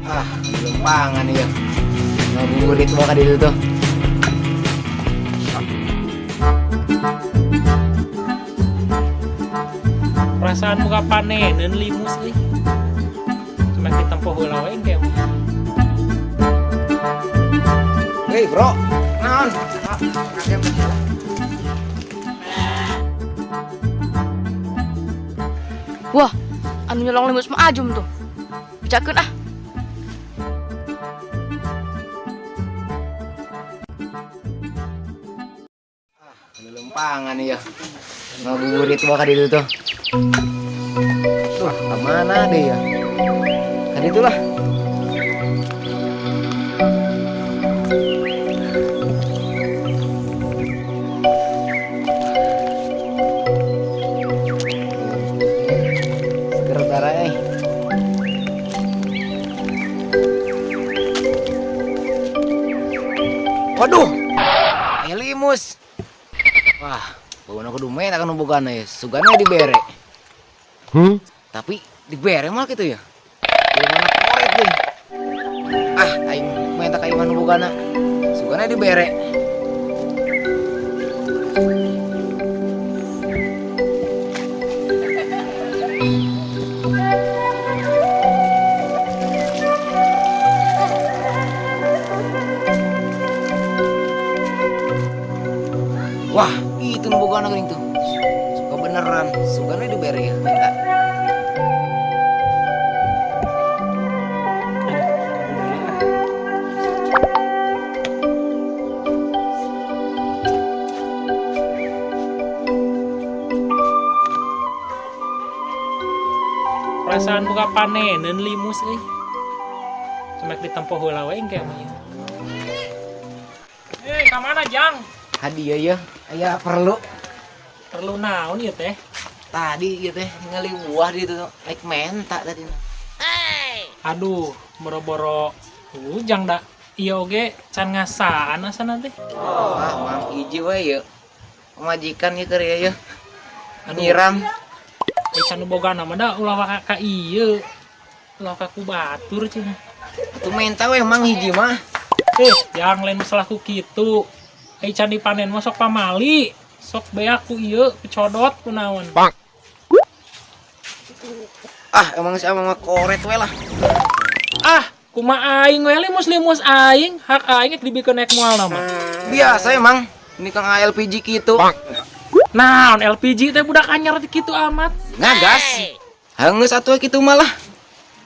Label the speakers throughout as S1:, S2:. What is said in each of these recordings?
S1: Belum pangan ya. Ngabuburit mo ka dito to.
S2: Perasaan muka panenan limus nih. Cuma ditempuh heula we engke.
S1: Hei bro, naon?
S3: Wah, anu nyolong limus mah ajum tuh. Bicakeun ah.
S1: Belum pangan ya. Ngabuburit mo ka dito to. Tuh, kemana deh ya? Kan itulah. Seger darah Waduh, ayo limus. Wah, bau aku dumen akan bukan ya. Sugana dibere. Tapi dibere mal gitu ya. Gimana koret deh. Aing minta kayak mana bukan Sugana dibere. Wah, itu bukan gering tuh. Suka beneran, sugana dibere ya, minta.
S2: Perasaan muka panenan limus euy. Cuma ditempuh heula we engke mah. Ka mana, Jang?
S1: Hadiah ya, aya perlu.
S2: Perlu naon ieu teh?
S1: Tadi ieu teh ngali buah di itu naik menta tadi.
S2: Aduh, boro-boro ujang da. Ieu oge can ngasaan asana teh.
S1: Mang hiji we ya. Majikan ieu keur ya. Nyiram.
S2: Can boga nama da ulah ka ieu. Ulah ka ku batur cenah.
S1: Atuh menta we mang hiji mah.
S2: Yang lain masalah ku kitu. Can dipanen mah sok pamali. Sok beak ku ieu pecodot kunaon.
S1: Emang si amang koret we lah.
S2: Kumaha aing we limus aing, hak aing dibikeun naik moal nama.
S1: Biasa emang. Ini Kang LPG kitu.
S2: Naon LPG teh budak anyar kitu amat.
S1: Ngagas. Hangeus atuh kitu malah.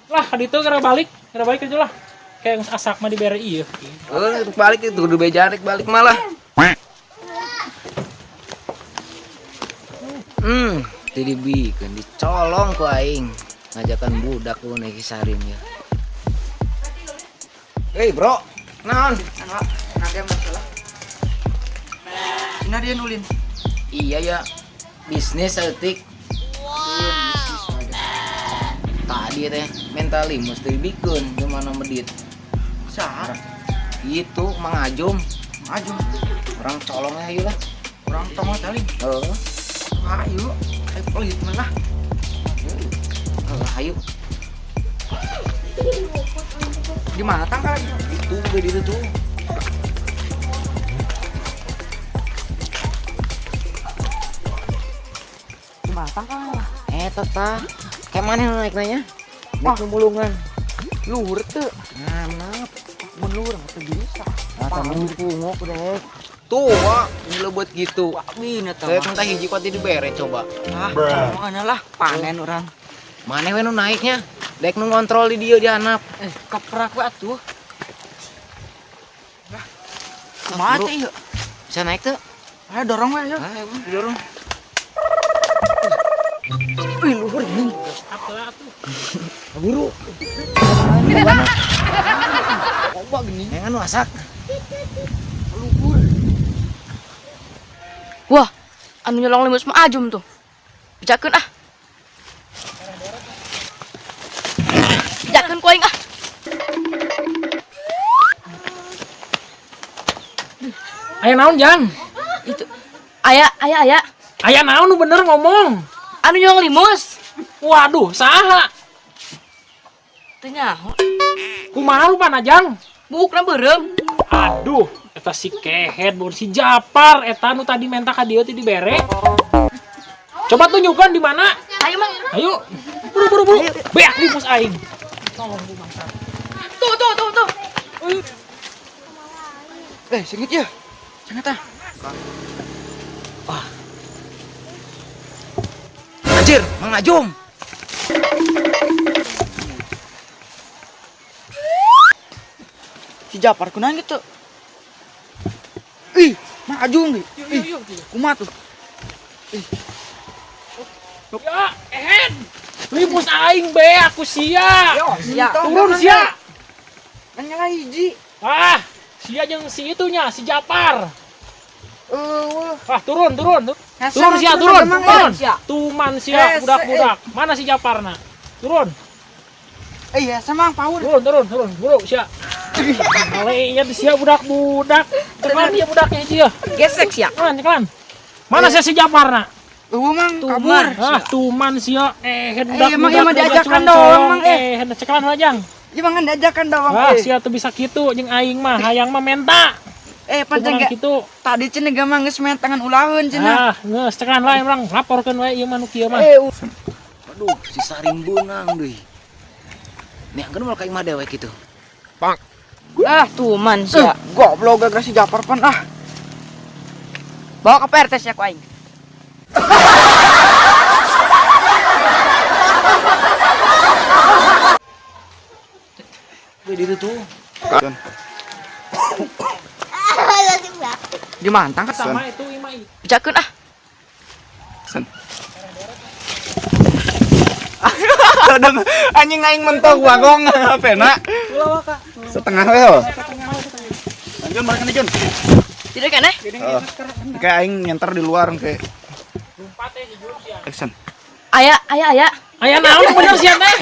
S2: Lah ditu gara balik aja lah. Kayak geus asak mah dibere ieu.
S1: Balik itu kudu bejarik balik malah. Tadi bikin dicolong ku aing. Ngajakan budak ku naik sarim ya. Hei bro, naon? Ada masalah. Cina dia nulin. Iya ya, bisnis etik. Tadi teh mental limus teh bikin gimana medit. Sah. Itu Mang Ajum. Orang colongnya ayo lah. Orang tongol tadi. Ayo. Ayo pelit malah. Ayo. Di mana tanggal? Itu di itu tuh. Di mana tanggal? Tata. Kayak mana naik nanya? Naik mulungan. Luhur tuh. Nganap. Menurut atau bisa. Tamu pungok deh. Tuh, Wak. Ini lo buat gitu.
S4: Ini tuh.
S1: Saya minta hiji kuat dibere coba.
S4: Mana lah panen orang.
S1: Mana we nu naiknya? Dek nu ngontrol di dia janap.
S4: Keprak we atuh. Mati yuk.
S1: Bisa naik tuh?
S4: Ayo dorong we yuk.
S1: Ayo, dorong.
S4: Wih, luhur ini.
S2: Apalah atuh.
S1: Buru.
S4: Coba gini.
S1: Yang anu asak.
S4: Luhur.
S3: Wah, anu nyolong limus mah ajum tuh. Bicakeun ah. Bicakeun ku aing ah.
S2: Aya naon, Jang?
S3: Itu aya.
S2: Aya naon nu bener ngomong.
S3: Anu nyolong limus.
S2: Waduh, saha?
S3: Teu nyaho.
S2: Kumaha lu panajang?
S3: Bukna berem.
S2: Aduh, eta si kehet bor si Japar eta nu tadi menta ka dieu teh dibere. Coba tunjukkan di mana.
S3: Ayo mang.
S2: Ayo. Buru. Beak di mus aing. Tolong Bu Bangsa.
S3: Tuh.
S4: Sengit ya. Sengit ah.
S1: Anjir, Mang Ajum.
S4: Si Japar kunaon gitu. Ih, Mang Ajum nih.
S2: Yuk.
S4: Kumaha tuh?
S2: Ya, ehed. Limus aing beak ku sia.
S4: Sia.
S2: Turun sia.
S4: Nanya hiji.
S2: Ah, sia jeung si itunya, si Japar. Ah, turun. Turun sia, turun. Tuman sia, budak-budak. Mana si Japarna? Turun.
S4: Iya, sama Paul.
S2: Turun. Buru sia. Alenya sia budak-budak. Ceklan dia budaknya sia.
S3: Gesek sia.
S2: Ceklan. Mana sia si Japarna?
S4: Mang kabur.
S2: Ah, tuman sia.
S4: Emang
S2: budak-budak
S4: diajakan
S2: colong.
S4: doang, Mang,
S2: Ceklan lajang.
S4: Emang diajakan doang.
S2: Ah, sia teu bisa kitu jeung aing mah, hayang mah menta.
S4: Pancen
S2: Kumaha
S4: gak
S2: kitu.
S4: tadi cenah gak mah geus main tangan ulaheun cenah.
S2: Ah, geus ceklan lain urang laporkeun wae ieu mah nu kieu mah.
S1: Aduh, si Sarimbunang deui. Neangkeun moal ka imah dewe kitu.
S3: Tuman sia.
S4: Goblok gak si Japar pan ah.
S3: Bawa ke PRT sia ku aing.
S1: Di ditu tuh.
S4: Dimantang kan
S2: Sama itu imah itu.
S3: Bicakeun ah.
S4: anjing aing mentok wagong pena. Setengah we ho. Lanjut balik ke Jun.
S3: Tidak kan
S4: Kayak aing nyentar di luar kayak
S2: Lumpat teh hijau sia.
S4: action.
S3: Aya.
S2: Aya naon bener sia teh?